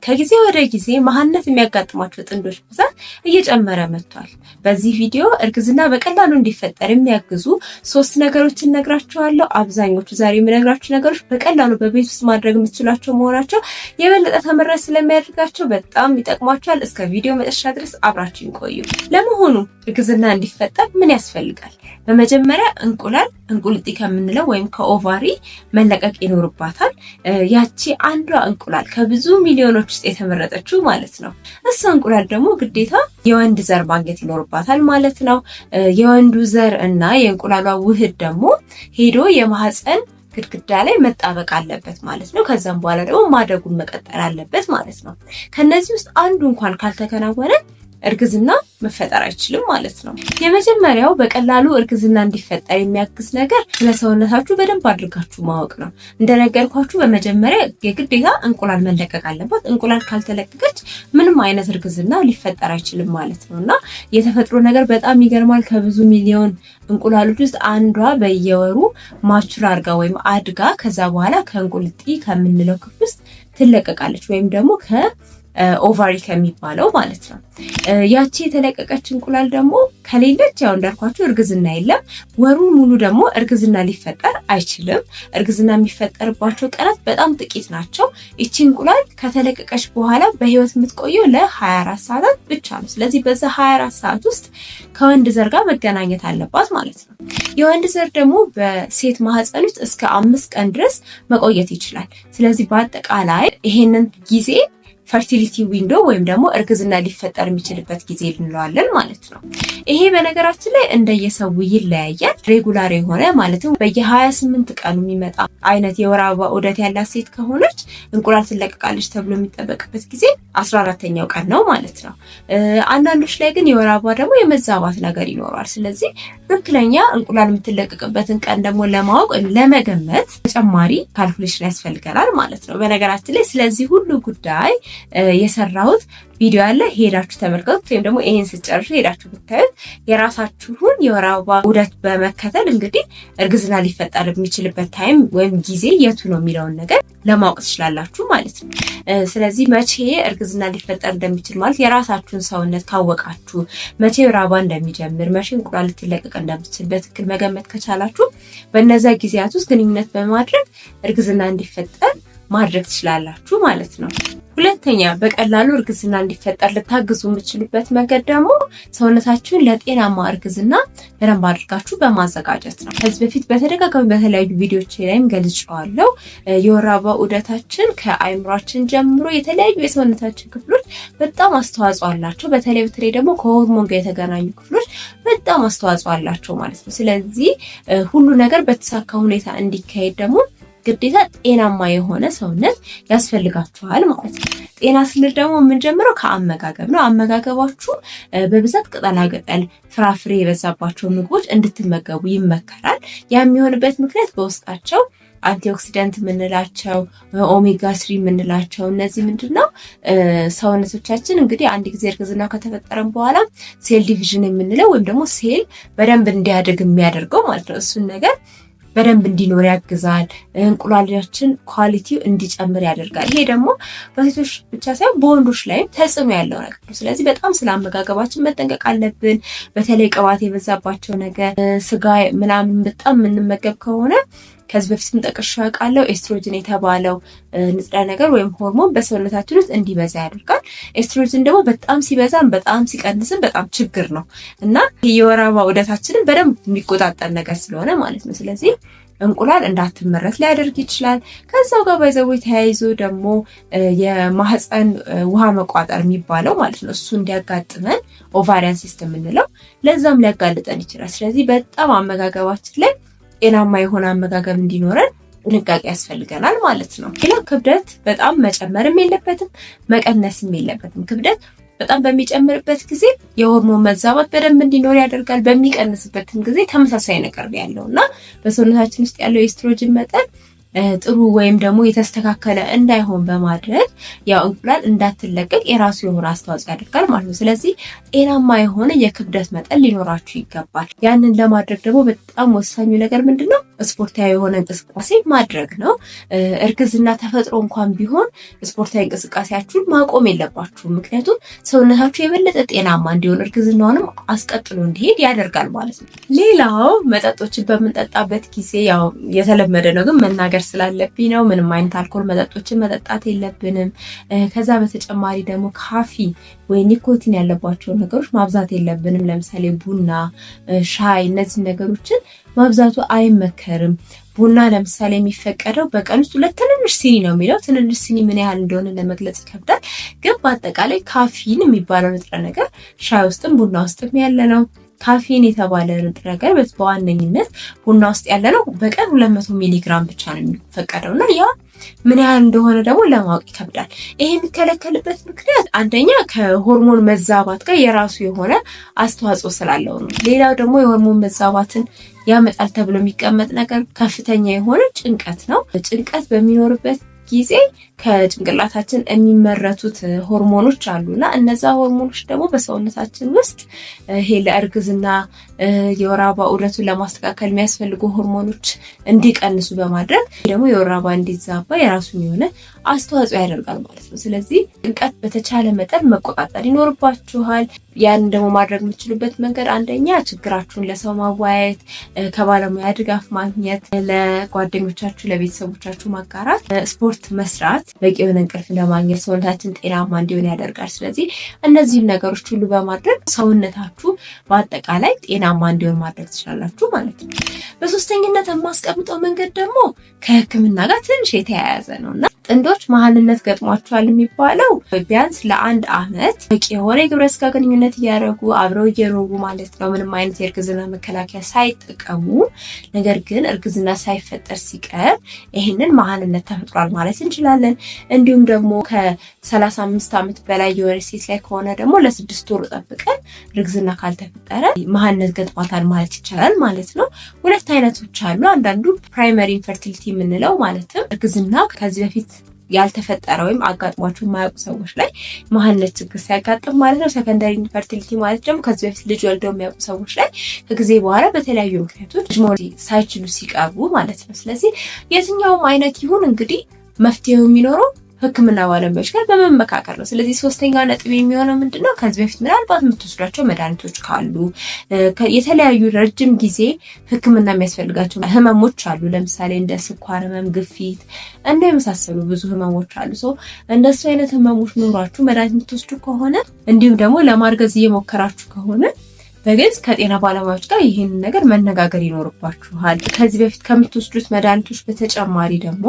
ከጊዜ ወደ ጊዜ መሃንነት የሚያጋጥማቸው ጥንዶች ብዛት እየጨመረ መጥቷል። በዚህ ቪዲዮ እርግዝና በቀላሉ እንዲፈጠር የሚያግዙ 3 ነገሮችን ነግራችኋለሁ። አብዛኞቹ ዛሬ የምነግራችሁ ነገሮች በቀላሉ በቤት ውስጥ ማድረግ የምትችሏቸው መሆናቸው የበለጠ ተመራጭ ስለሚያደርጋቸው በጣም ይጠቅሟችኋል። እስከ ቪዲዮ መጨረሻ ድረስ አብራችሁን ቆዩ። ለመሆኑ እርግዝና እንዲፈጠር ምን ያስፈልጋል? በመጀመሪያ እንቁልጢ ከምንለው ወይም ከኦቫሪ መለቀቅ ይኖርባታል። ያቺ አንዷ እንቁላል ከብዙ ሚሊዮኖች ውስጥ የተመረጠችው ማለት ነው። እሷ እንቁላል ደግሞ ግዴታ የወንድ ዘር ማግኘት ይኖርባታል ማለት ነው። የወንዱ ዘር እና የእንቁላሏ ውህድ ደግሞ ሄዶ የማህፀን ግድግዳ ላይ መጣበቅ አለበት ማለት ነው። ከዛም በኋላ ደግሞ ማደጉን መቀጠል አለበት ማለት ነው። ከነዚህ ውስጥ አንዱ እንኳን ካልተከናወነ እርግዝና መፈጠር አይችልም ማለት ነው። የመጀመሪያው በቀላሉ እርግዝና እንዲፈጠር የሚያግዝ ነገር ስለሰውነታችሁ በደንብ አድርጋችሁ ማወቅ ነው። እንደነገርኳችሁ በመጀመሪያ የግዴታ እንቁላል መለቀቅ አለባት። እንቁላል ካልተለቀቀች ምንም አይነት እርግዝና ሊፈጠር አይችልም ማለት ነው እና የተፈጥሮ ነገር በጣም ይገርማል። ከብዙ ሚሊዮን እንቁላሎች ውስጥ አንዷ በየወሩ ማቹር አድርጋ ወይም አድጋ ከዛ በኋላ ከእንቁልጢ ከምንለው ክፍል ውስጥ ትለቀቃለች ወይም ደግሞ ኦቫሪ ከሚባለው ማለት ነው። ያቺ የተለቀቀች እንቁላል ደግሞ ከሌለች ያው እንዳልኳችሁ እርግዝና የለም። ወሩን ሙሉ ደግሞ እርግዝና ሊፈጠር አይችልም። እርግዝና የሚፈጠርባቸው ቀናት በጣም ጥቂት ናቸው። እቺ እንቁላል ከተለቀቀች በኋላ በህይወት የምትቆየው ለ24 ሰዓታት ብቻ ነው። ስለዚህ በዛ 24 ሰዓት ውስጥ ከወንድ ዘር ጋር መገናኘት አለባት ማለት ነው። የወንድ ዘር ደግሞ በሴት ማህፀን ውስጥ እስከ 5 ቀን ድረስ መቆየት ይችላል። ስለዚህ በአጠቃላይ ይሄንን ጊዜ ፈርቲሊቲ ዊንዶ ወይም ደግሞ እርግዝና ሊፈጠር የሚችልበት ጊዜ እንለዋለን ማለት ነው። ይሄ በነገራችን ላይ እንደየሰው ይለያያል። ሬጉላር የሆነ ማለትም በየ28 ቀኑ የሚመጣ አይነት የወር አበባ ዑደት ያላት ሴት ከሆነች እንቁላል ትለቀቃለች ተብሎ የሚጠበቅበት ጊዜ 14ኛው ቀን ነው ማለት ነው። አንዳንዶች ላይ ግን የወር አበባ ደግሞ የመዛባት ነገር ይኖራል። ስለዚህ ትክክለኛ እንቁላል የምትለቀቅበትን ቀን ደግሞ ለማወቅ ወይም ለመገመት ተጨማሪ ካልኩሌሽን ያስፈልገናል ማለት ነው። በነገራችን ላይ ስለዚህ ሁሉ ጉዳይ የሰራሁት ቪዲዮ አለ፣ ሄዳችሁ ተመልከቱት። ወይም ደግሞ ይሄን ስጨርሱ ሄዳችሁ ብታዩት የራሳችሁን የወር አበባ ዑደት በመከተል እንግዲህ እርግዝና ሊፈጠር የሚችልበት ታይም ወይም ጊዜ የቱ ነው የሚለውን ነገር ለማወቅ ትችላላችሁ ማለት ነው። ስለዚህ መቼ እርግዝና ሊፈጠር እንደሚችል ማለት የራሳችሁን ሰውነት ካወቃችሁ፣ መቼ ወር አበባ እንደሚጀምር፣ መቼ እንቁላል ልትለቀቅ እንደምትችል በትክክል መገመት ከቻላችሁ በእነዚያ ጊዜያት ውስጥ ግንኙነት በማድረግ እርግዝና እንዲፈጠር ማድረግ ትችላላችሁ ማለት ነው። ሁለተኛ በቀላሉ እርግዝና እንዲፈጠር ልታግዙ የምትችሉበት መንገድ ደግሞ ሰውነታችሁን ለጤናማ እርግዝና በደንብ አድርጋችሁ በማዘጋጀት ነው። ከዚህ በፊት በተደጋጋሚ በተለያዩ ቪዲዮዎች ላይም ገልጬዋለሁ። የወር አበባ ዑደታችን ከአይምሯችን ጀምሮ የተለያዩ የሰውነታችን ክፍሎች በጣም አስተዋጽኦ አላቸው። በተለይ ደግሞ ከሆርሞን ጋር የተገናኙ ክፍሎች በጣም አስተዋጽኦ አላቸው ማለት ነው። ስለዚህ ሁሉ ነገር በተሳካ ሁኔታ እንዲካሄድ ደግሞ ግዴታ ጤናማ የሆነ ሰውነት ያስፈልጋችኋል ማለት ነው። ጤና ስንል ደግሞ የምንጀምረው ከአመጋገብ ነው። አመጋገባችሁ በብዛት ቅጠላቅጠል፣ ፍራፍሬ የበዛባቸው ምግቦች እንድትመገቡ ይመከራል። ያ የሚሆንበት ምክንያት በውስጣቸው አንቲኦክሲደንት የምንላቸው ኦሜጋ 3 የምንላቸው እነዚህ ምንድነው ሰውነቶቻችን እንግዲህ አንድ ጊዜ እርግዝና ከተፈጠረን በኋላ ሴል ዲቪዥን የምንለው ወይም ደግሞ ሴል በደንብ እንዲያድግ የሚያደርገው ማለት ነው። እሱን ነገር በደንብ እንዲኖር ያግዛል። እንቁላላችን ኳሊቲው እንዲጨምር ያደርጋል። ይሄ ደግሞ በሴቶች ብቻ ሳይሆን በወንዶች ላይም ተጽዕኖ ያለው ነገር ነው። ስለዚህ በጣም ስለ አመጋገባችን መጠንቀቅ አለብን። በተለይ ቅባት የበዛባቸው ነገር፣ ስጋ ምናምን በጣም የምንመገብ ከሆነ ከዚህ በፊትም ጠቅሼው አውቃለሁ። ኤስትሮጅን የተባለው ንጥረ ነገር ወይም ሆርሞን በሰውነታችን ውስጥ እንዲበዛ ያደርጋል። ኤስትሮጅን ደግሞ በጣም ሲበዛም በጣም ሲቀንስም በጣም ችግር ነው እና የወር አበባ ዑደታችንን በደንብ የሚቆጣጠር ነገር ስለሆነ ማለት ነው። ስለዚህ እንቁላል እንዳትመረት ሊያደርግ ይችላል። ከዛው ጋር ባይዘው ተያይዞ ደግሞ የማህፀን ውሃ መቋጠር የሚባለው ማለት ነው እሱ እንዲያጋጥመን ኦቫሪያን ሲስተም የምንለው ለዛም ሊያጋልጠን ይችላል። ስለዚህ በጣም አመጋገባችን ላይ ጤናማ የሆነ አመጋገብ እንዲኖረን ጥንቃቄ ያስፈልገናል ማለት ነው። ሌላ ክብደት በጣም መጨመርም የለበትም መቀነስም የለበትም። ክብደት በጣም በሚጨምርበት ጊዜ የሆርሞን መዛባት በደንብ እንዲኖር ያደርጋል። በሚቀንስበትም ጊዜ ተመሳሳይ ነገር ያለው እና በሰውነታችን ውስጥ ያለው የኤስትሮጅን መጠን ጥሩ ወይም ደግሞ የተስተካከለ እንዳይሆን በማድረግ ያው እንቁላል እንዳትለቀቅ የራሱ የሆነ አስተዋጽኦ ያደርጋል ማለት ነው። ስለዚህ ጤናማ የሆነ የክብደት መጠን ሊኖራችሁ ይገባል። ያንን ለማድረግ ደግሞ በጣም ወሳኙ ነገር ምንድነው? ስፖርታዊ የሆነ እንቅስቃሴ ማድረግ ነው። እርግዝና ተፈጥሮ እንኳን ቢሆን ስፖርታዊ እንቅስቃሴያችሁን ማቆም የለባችሁም። ምክንያቱም ሰውነታችሁ የበለጠ ጤናማ እንዲሆን እርግዝናውንም አስቀጥሎ እንዲሄድ ያደርጋል ማለት ነው። ሌላው መጠጦችን በምንጠጣበት ጊዜ ያው የተለመደ ነው፣ ግን መናገር ስላለብኝ ነው። ምንም አይነት አልኮል መጠጦችን መጠጣት የለብንም። ከዛ በተጨማሪ ደግሞ ካፊን ወይ ኒኮቲን ያለባቸውን ነገሮች ማብዛት የለብንም። ለምሳሌ ቡና፣ ሻይ እነዚህ ነገሮችን ማብዛቱ አይመከርም። ቡና ለምሳሌ የሚፈቀደው በቀን ውስጥ 2 ትንንሽ ሲኒ ነው የሚለው። ትንንሽ ሲኒ ምን ያህል እንደሆነ ለመግለጽ ይከብዳል፣ ግን በአጠቃላይ ካፊን የሚባለው ንጥረ ነገር ሻይ ውስጥም ቡና ውስጥም ያለ ነው። ካፊን የተባለ ንጥረ ነገር በዋነኝነት ቡና ውስጥ ያለ ነው። በቀን 200 ሚሊግራም ብቻ ነው የሚፈቀደው እና ያ ምን ያህል እንደሆነ ደግሞ ለማወቅ ይከብዳል። ይሄ የሚከለከልበት ምክንያት አንደኛ ከሆርሞን መዛባት ጋር የራሱ የሆነ አስተዋጽኦ ስላለው ነው። ሌላው ደግሞ የሆርሞን መዛባትን ያመጣል ተብሎ የሚቀመጥ ነገር ከፍተኛ የሆነ ጭንቀት ነው። ጭንቀት በሚኖርበት ጊዜ ከጭንቅላታችን የሚመረቱት ሆርሞኖች አሉና እነዛ ሆርሞኖች ደግሞ በሰውነታችን ውስጥ ይሄ ለእርግዝና የወር አበባ ዑደቱን ለማስተካከል የሚያስፈልጉ ሆርሞኖች እንዲቀንሱ በማድረግ ደግሞ የወር አበባ እንዲዛባ የራሱን የሆነ አስተዋጽኦ ያደርጋል ማለት ነው። ስለዚህ ጭንቀት በተቻለ መጠን መቆጣጠር ይኖርባችኋል። ያን ደግሞ ማድረግ የምትችሉበት መንገድ አንደኛ ችግራችሁን ለሰው ማወያየት፣ ከባለሙያ ድጋፍ ማግኘት፣ ለጓደኞቻችሁ ለቤተሰቦቻችሁ ማጋራት፣ ስፖርት መስራት፣ በቂ የሆነ እንቅልፍ ለማግኘት ሰውነታችን ጤናማ እንዲሆን ያደርጋል። ስለዚህ እነዚህን ነገሮች ሁሉ በማድረግ ሰውነታችሁ በአጠቃላይ ጤናማ እንዲሆን ማድረግ ትችላላችሁ ማለት ነው። በሶስተኝነት የማስቀምጠው መንገድ ደግሞ ከሕክምና ጋር ትንሽ የተያያዘ ነውና ጥንዶች መሀንነት ገጥሟቸዋል የሚባለው ቢያንስ ለ1 ዓመት በቂ የሆነ የግብረ ስጋ ግንኙነት እያደረጉ አብረው እየኖሩ ማለት ነው፣ ምንም አይነት የእርግዝና መከላከያ ሳይጠቀሙ። ነገር ግን እርግዝና ሳይፈጠር ሲቀር ይህንን መሀንነት ተፈጥሯል ማለት እንችላለን። እንዲሁም ደግሞ ከ35 ዓመት በላይ የሆነ ሴት ላይ ከሆነ ደግሞ ለ6 ወር ጠብቀን እርግዝና ካልተፈጠረ መሀንነት ገጥሟታል ማለት ይቻላል ማለት ነው። 2 አይነቶች አሉ። አንዳንዱ ፕራይመሪ ኢንፈርቲሊቲ የምንለው ማለትም እርግዝና ከዚህ በፊት ያልተፈጠረ ወይም አጋጥሟቸው የማያውቁ ሰዎች ላይ መሀንነት ችግር ሲያጋጥም ማለት ነው። ሰከንዳሪ ኢንፈርቲሊቲ ማለት ደግሞ ከዚህ በፊት ልጅ ወልደው የሚያውቁ ሰዎች ላይ ከጊዜ በኋላ በተለያዩ ምክንያቶች ልጅ መውለድ ሳይችሉ ሲቀርቡ ማለት ነው። ስለዚህ የትኛውም አይነት ይሁን እንግዲህ መፍትሄው የሚኖረው ሕክምና ባለሙያዎች ጋር በመመካከር ነው። ስለዚህ ሶስተኛው ነጥብ የሚሆነው ምንድነው? ከዚህ በፊት ምናልባት የምትወስዷቸው መድኃኒቶች ካሉ፣ የተለያዩ ረጅም ጊዜ ሕክምና የሚያስፈልጋቸው ህመሞች አሉ። ለምሳሌ እንደ ስኳር ህመም፣ ግፊት እና የመሳሰሉ ብዙ ህመሞች አሉ። እንደሱ አይነት ህመሞች ኖሯችሁ መድኃኒት የምትወስዱ ከሆነ እንዲሁም ደግሞ ለማርገዝ እየሞከራችሁ ከሆነ በግልጽ ከጤና ባለሙያዎች ጋር ይህንን ነገር መነጋገር ይኖርባችኋል። ከዚህ በፊት ከምትወስዱት መድኃኒቶች በተጨማሪ ደግሞ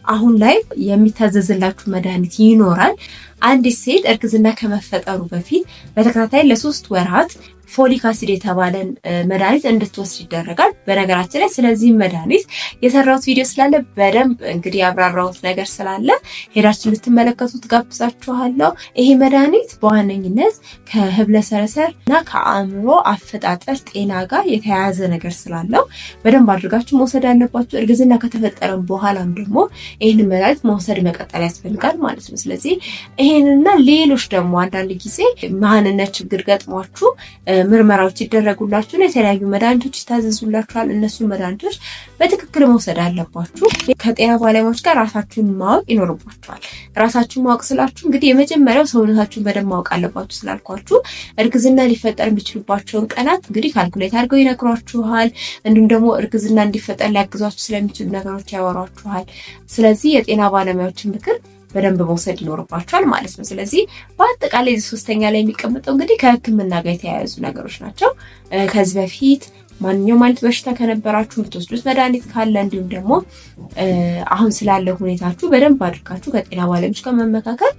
አሁን ላይ የሚታዘዝላችሁ መድኃኒት ይኖራል። አንዲት ሴት እርግዝና ከመፈጠሩ በፊት በተከታታይ ለ3 ወራት ፎሊክ አሲድ የተባለን መድኃኒት እንድትወስድ ይደረጋል። በነገራችን ላይ ስለዚህ መድኃኒት የሰራሁት ቪዲዮ ስላለ በደንብ እንግዲህ ያብራራሁት ነገር ስላለ ሄዳችሁ ልትመለከቱት ጋብዛችኋለሁ። ይሄ መድኃኒት በዋነኝነት ከህብለ ሰረሰር እና ከአእምሮ አፈጣጠር ጤና ጋር የተያያዘ ነገር ስላለው በደንብ አድርጋችሁ መውሰድ አለባችሁ። እርግዝና ከተፈጠረም በኋላም ደግሞ ይህንን መድኃኒት መውሰድ መቀጠል ያስፈልጋል ማለት ነው። ስለዚህ ይሄንና ሌሎች ደግሞ አንዳንድ ጊዜ መሀንነት ችግር ገጥሟችሁ ምርመራዎች ይደረጉላችሁ እና የተለያዩ መድኃኒቶች ይታዘዙላችኋል። እነሱን መድኃኒቶች በትክክል መውሰድ አለባችሁ። ከጤና ባለሙያዎች ጋር ራሳችሁን ማወቅ ይኖርባችኋል። ራሳችሁን ማወቅ ስላችሁ እንግዲህ የመጀመሪያው ሰውነታችሁን በደንብ ማወቅ አለባችሁ ስላልኳችሁ እርግዝና ሊፈጠር የሚችሉባቸውን ቀናት እንግዲህ ካልኩሌት አድርገው ይነግሯችኋል። እንዲሁም ደግሞ እርግዝና እንዲፈጠር ሊያግዟችሁ ስለሚችሉ ነገሮች ያወሯችኋል። ስለዚህ የጤና ባለሙያዎችን ምክር በደንብ መውሰድ ይኖርባቸዋል ማለት ነው። ስለዚህ በአጠቃላይ ሶስተኛ ላይ የሚቀመጠው እንግዲህ ከሕክምና ጋር የተያያዙ ነገሮች ናቸው። ከዚህ በፊት ማንኛውም ማለት በሽታ ከነበራችሁ የምትወስዱት መድኃኒት ካለ እንዲሁም ደግሞ አሁን ስላለው ሁኔታችሁ በደንብ አድርጋችሁ ከጤና ባለሙያዎች ጋር መመካከል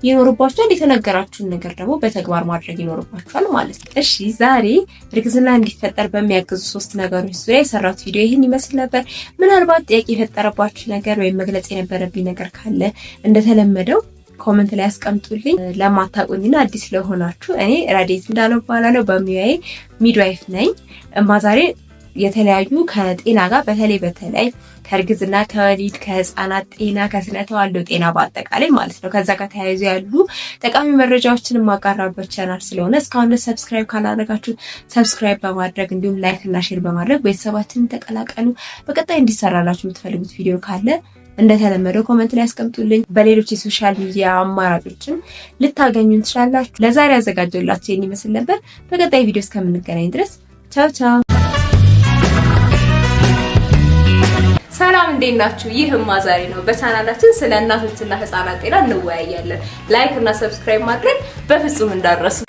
ይኖርባችኋል። የተነገራችሁን ነገር ደግሞ በተግባር ማድረግ ይኖርባችኋል ማለት ነው። እሺ ዛሬ እርግዝና እንዲፈጠር በሚያግዙ 3 ነገሮች ዙሪያ የሰራሁት ቪዲዮ ይህን ይመስል ነበር። ምናልባት ጥያቄ የፈጠረባችሁ ነገር ወይም መግለጽ የነበረብኝ ነገር ካለ እንደተለመደው ኮሜንት ላይ አስቀምጡልኝ። ለማታውቁኝና አዲስ ለሆናችሁ እኔ ረዴት እንዳለው እባላለሁ። በሙያዬ ሚድዋይፍ ነኝ። ዛሬ የተለያዩ ከጤና ጋር በተለይ ከእርግዝና ከወሊድ ከህፃናት ጤና ከስነ ተዋልዶ ጤና በአጠቃላይ ማለት ነው ከዛ ጋር ተያይዞ ያሉ ጠቃሚ መረጃዎችን ማጋራበት ቻናል ስለሆነ እስካሁን ሰብስክራይብ ካላደረጋችሁ ሰብስክራይብ በማድረግ እንዲሁም ላይክ እና ሼር በማድረግ ቤተሰባችንን ተቀላቀሉ። በቀጣይ እንዲሰራላችሁ የምትፈልጉት ቪዲዮ ካለ እንደተለመደው ኮሜንት ላይ አስቀምጡልኝ። በሌሎች የሶሻል ሚዲያ አማራጮችም ልታገኙን ትችላላችሁ። ለዛሬ ያዘጋጀሁላችሁ ይሄን ይመስል ነበር። በቀጣይ ቪዲዮ እስከምንገናኝ ድረስ ቻው ቻው። ሰላም እንዴት ናችሁ? ይህ ማዛሪ ነው። በቻናላችን ስለ እናቶችና ህፃናት ጤና እንወያያለን። ላይክ እና ሰብስክራይብ ማድረግ በፍጹም እንዳትረሱ።